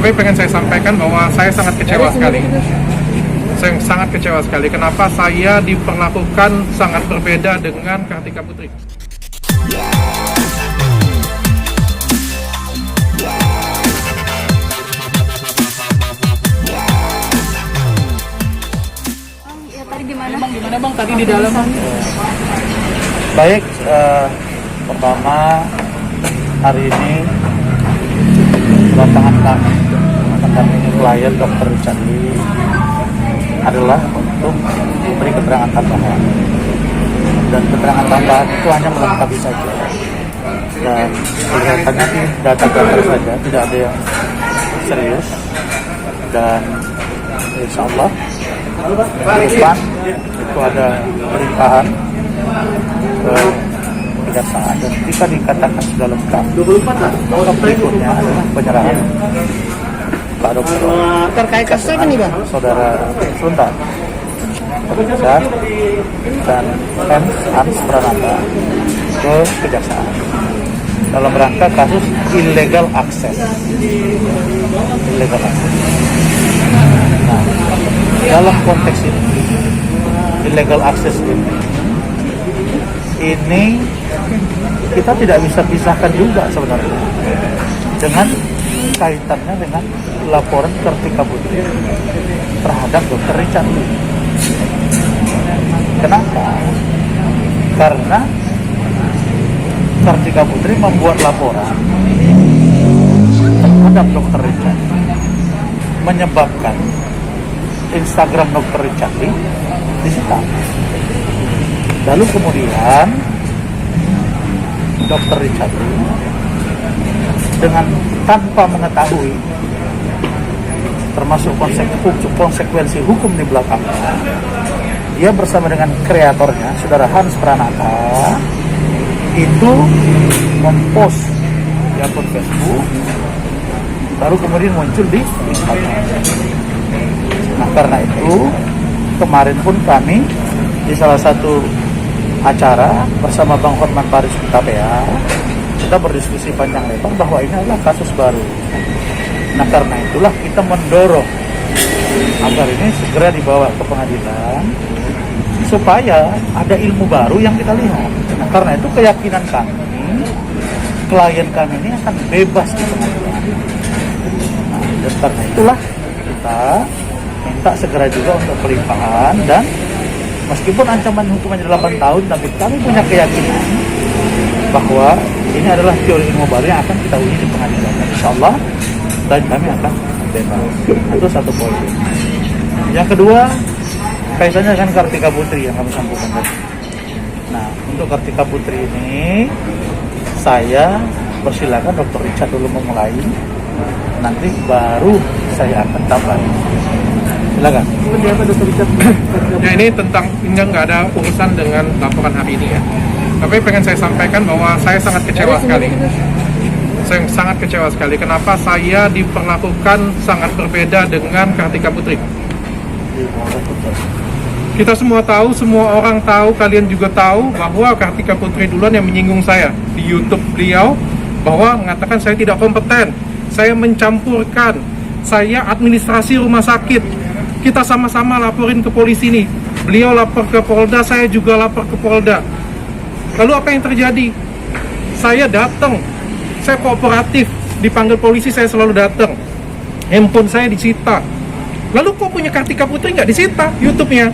Tapi pengen saya sampaikan bahwa saya sangat kecewa sekali. Saya sangat kecewa sekali. Kenapa saya diperlakukan sangat berbeda dengan Kartika Putri? Ya, tadi gimana? Gimana bang tadi di dalam? Baik, pertama hari ini kedatangan kami klien Dr. Richard Lee adalah untuk memberi keterangan tambahan, dan keterangan tambahan itu hanya melengkapi saja, dan kelihatannya di data-data saja, tidak ada yang serius, dan insya Allah ke depan itu ada pelimpahan ke kejaksaan, dan jika dikatakan sudah lengkap, maka berikutnya adalah penyerahan Pak Dokter. Terkait kasus apa nih bang? Saudara sebentar, Richard dan Hans Pranata ke kejaksaan dalam rangka kasus illegal access. Nah, dalam konteks illegal access ini kita tidak bisa pisahkan juga sebenarnya dengan kaitannya dengan laporan Kartika Putri terhadap Dr. Richard Lee. Kenapa? Karena Kartika Putri membuat laporan terhadap Dr. Richard, menyebabkan Instagram Dr. Richard Lee disita. Lalu kemudian Dr. Richard Lee dengan tanpa mengetahui, termasuk konsekuensi hukum di belakangnya, dia bersama dengan kreatornya, saudara Hans Pranata, itu mempost di akun Facebook, baru kemudian muncul di Instagram. Nah, karena itu kemarin pun kami di salah satu acara bersama Bang Hotman Paris KPA, kita berdiskusi panjang lebar bahwa ini adalah kasus baru. Nah, karena itulah kita mendorong agar ini segera dibawa ke pengadilan supaya ada ilmu baru yang kita lihat. Nah, karena itu keyakinan kami, klien kami ini akan bebas di pengadilan. Nah, dan karena itulah kita minta segera juga untuk pelimpahan, dan meskipun ancaman hukumannya 8 tahun, tapi kami punya keyakinan bahwa ini adalah teori ilmu baru yang akan kita uji di pengadilan. Insya Allah, dan kami akan bebas. Itu satu poin. Yang kedua, kaitannya dengan Kartika Putri yang kami sampaikan tadi. Nah, untuk Kartika Putri ini, saya persilakan Dr. Richard dulu memulai, nanti baru saya akan tambah. Silakan. Ya, ini tentang ini nggak ada urusan dengan laporan hari ini ya. Tapi pengen saya sampaikan bahwa saya sangat kecewa sekali. Saya sangat kecewa sekali. Kenapa saya diperlakukan sangat berbeda dengan Kartika Putri? Kita semua tahu, semua orang tahu, kalian juga tahu bahwa Kartika Putri duluan yang menyinggung saya di YouTube beliau, bahwa mengatakan saya tidak kompeten, saya mencampurkan, saya administrasi rumah sakit. Kita sama-sama laporin ke polisi nih. Beliau lapor ke Polda, saya juga lapor ke Polda. Lalu apa yang terjadi? Saya datang, saya kooperatif, dipanggil polisi saya selalu datang. Handphone saya disita. Lalu kok punya Kartika Putri nggak disita YouTube-nya?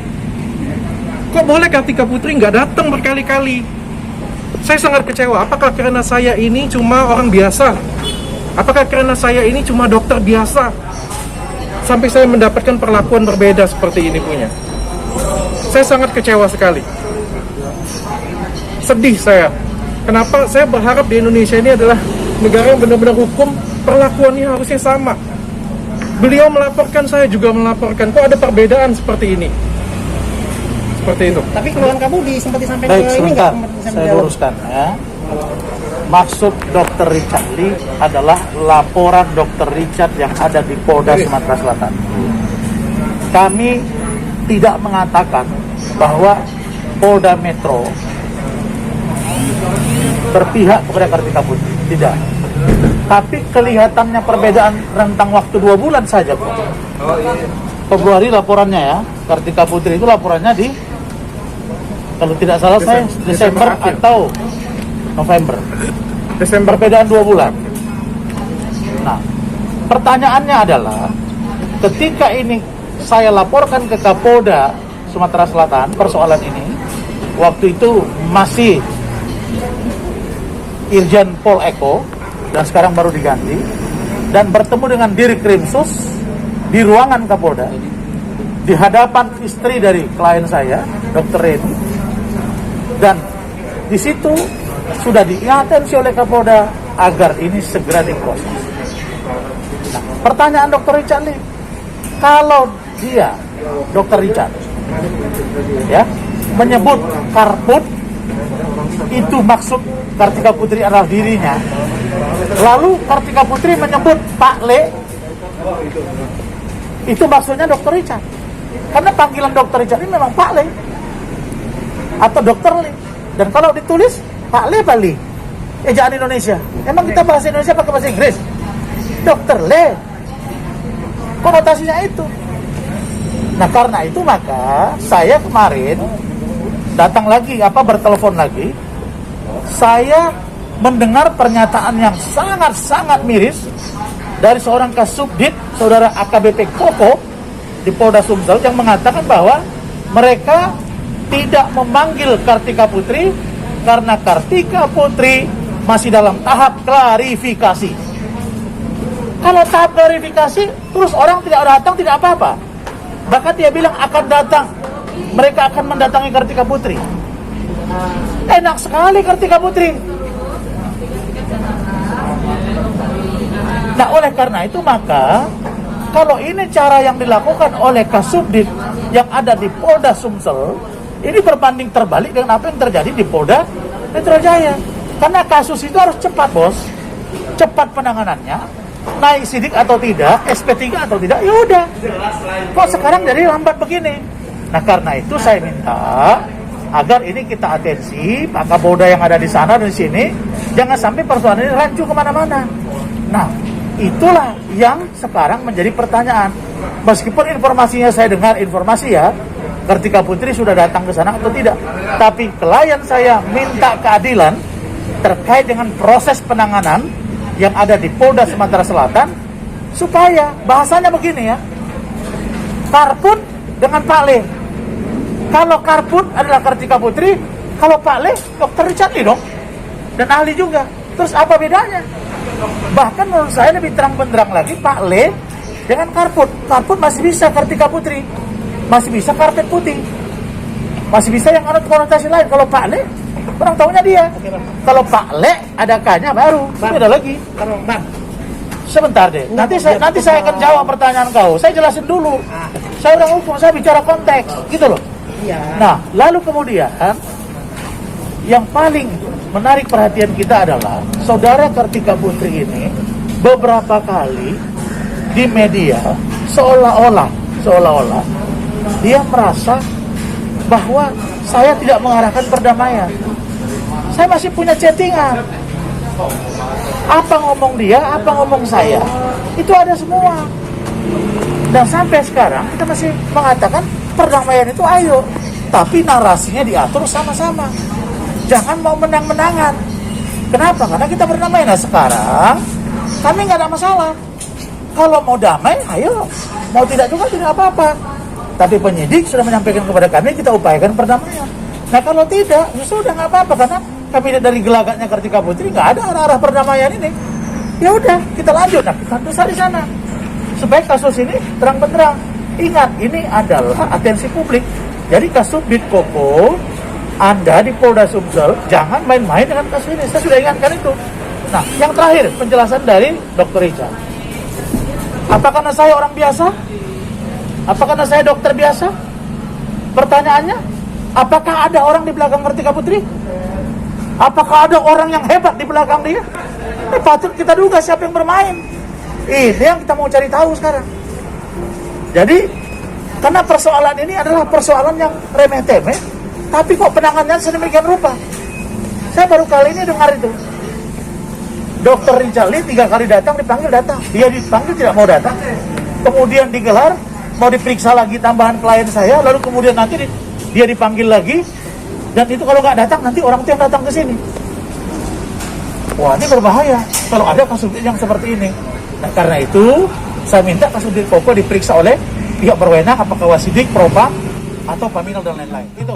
Kok boleh Kartika Putri nggak datang berkali-kali? Saya sangat kecewa. Apakah karena saya ini cuma orang biasa? Apakah karena saya ini cuma dokter biasa? Sampai saya mendapatkan perlakuan berbeda seperti ini punya. Saya sangat kecewa sekali. Sedih saya. Kenapa? Saya berharap di Indonesia ini adalah negara yang benar-benar hukum, perlakuannya harusnya sama. Beliau melaporkan, saya juga melaporkan. Kok ada perbedaan seperti ini? Seperti itu. Tapi keluhan kamu sempat disampaikan Baik, ke ini sebentar, nggak? saya luruskan ya. Maksud Dr. Richard Lee adalah laporan Dr. Richard yang ada di Polda Sumatera Selatan. Kami tidak mengatakan bahwa Polda Metro berpihak kepada Kartika Putri. Tidak. Tapi kelihatannya perbedaan rentang waktu 2 bulan saja kok. Februari laporannya ya, Kartika Putri itu laporannya di, kalau tidak salah saya Desember atau November. Desember. Perbedaan 2 bulan. Nah, pertanyaannya adalah, ketika ini saya laporkan ke Kapolda Sumatera Selatan persoalan ini, waktu itu masih Irjen Pol Eko, dan sekarang baru diganti, dan bertemu dengan Dirkrimsus di ruangan Kapolda, di hadapan istri dari klien saya, Dr. Reni, dan di situ sudah diingatkan oleh Kapolda agar ini segera diproses. Nah, pertanyaan Dr. Richard Lee, kalau dia, Dr. Richard, ya, menyebut Karput, itu maksud Kartika Putri adalah dirinya, lalu Kartika Putri menyebut Pak Le, itu maksudnya Dr. Richard. Karena panggilan Dr. Richard ini memang Pak Le atau Dr. Le. Dan kalau ditulis Pak Le Bali, ejaan Indonesia. Emang kita bahasa Indonesia pakai bahasa Inggris? Dr. Le, konotasinya itu. Nah, karena itu maka saya kemarin datang lagi, bertelepon lagi. Saya mendengar pernyataan yang sangat-sangat miris dari seorang Kasubdit, saudara AKBP Koko di Polda Sumsel, yang mengatakan bahwa mereka tidak memanggil Kartika Putri karena Kartika Putri masih dalam tahap klarifikasi. Kalau tahap klarifikasi, terus orang tidak datang, tidak apa-apa. Bahkan dia bilang akan datang, mereka akan mendatangi Kartika Putri. Enak sekali Kartika Putri. Nah, oleh karena itu maka, kalau ini cara yang dilakukan oleh Kasubdit yang ada di Polda Sumsel, ini berbanding terbalik dengan apa yang terjadi di Polda Metro Jaya. Karena kasus itu harus cepat, bos. Cepat penanganannya, naik sidik atau tidak, SP3 atau tidak, ya udah. Kok sekarang jadi lambat begini? Nah, karena itu saya minta agar ini kita atensi, Pak Kapolda yang ada di sana dan di sini, jangan sampai persoalan ini rancu kemana-mana. Nah, itulah yang sekarang menjadi pertanyaan. Meskipun informasinya saya dengar informasi ya, Kartika Putri sudah datang ke sana atau tidak, tapi klien saya minta keadilan terkait dengan proses penanganan yang ada di Polda Sumatera Selatan, supaya bahasanya begini ya, Karput dengan Pak Le. Kalau Karput adalah Kartika Putri, kalau Pak Le Dr. Richard Lee dong, dan ahli juga. Terus apa bedanya? Bahkan menurut saya lebih terang-benderang lagi Pak Le dengan Karput. Karput masih bisa Kartika Putri, masih bisa karpet putih, masih bisa yang ada konotasi lain. Kalau Pak Le, orang tahunya dia. Kalau Pak Le ada K-nya baru, beda lagi. Bang, sebentar deh. Nanti saya akan jawab pertanyaan kau. Saya jelasin dulu. Saya orang hukum, saya bicara konteks, gitu loh. iya. Nah, lalu kemudian yang paling menarik perhatian kita adalah saudara Kartika Putri ini beberapa kali di media seolah-olah dia merasa bahwa saya tidak mengarahkan perdamaian. Saya masih punya chattingan. Apa ngomong dia, apa ngomong saya, itu ada semua. Dan sampai sekarang kita masih mengatakan perdamaian itu ayo, tapi narasinya diatur sama-sama. Jangan mau menang-menangan. Kenapa? Karena kita berdamai. Nah, sekarang kami nggak ada masalah. Kalau mau damai, ayo. Mau tidak juga tidak apa-apa. Tapi penyidik sudah menyampaikan kepada kami, kita upayakan perdamaian. Nah, kalau tidak, ya sudah nggak apa-apa, karena kami dari gelagatnya Kartika Putri nggak ada arah-arah perdamaian ini. Ya udah, kita lanjut. Nah, kita besar di sana. Supaya kasus ini terang-benderang. Ingat, ini adalah atensi publik. Jadi Kasubdit Koko, Anda di Polda Sumsel, jangan main-main dengan kasus ini. Saya sudah ingatkan itu. Nah, yang terakhir, penjelasan dari Dr. Richard. Apa karena saya orang biasa? Apa karena saya dokter biasa? Pertanyaannya, apakah ada orang di belakang Kartika Putri? Apakah ada orang yang hebat di belakang dia? Patut kita duga siapa yang bermain. Ini yang kita mau cari tahu sekarang. Jadi, karena persoalan ini adalah persoalan yang remeh-temeh, tapi kok penanganannya sedemikian rupa. Saya baru kali ini dengar itu. Dokter Rizali 3 kali datang, dipanggil datang. Dia dipanggil tidak mau datang. Kemudian digelar, mau diperiksa lagi tambahan klien saya, lalu kemudian nanti dia dipanggil lagi. Dan itu kalau nggak datang, nanti orang itu yang datang ke sini. Wah, ini berbahaya kalau ada Kasubdit yang seperti ini. Nah, karena itu saya minta Kasubdit Koko diperiksa oleh pihak berwenang, apakah Wasidik, Propam, atau Paminal dan lain-lain. Itu.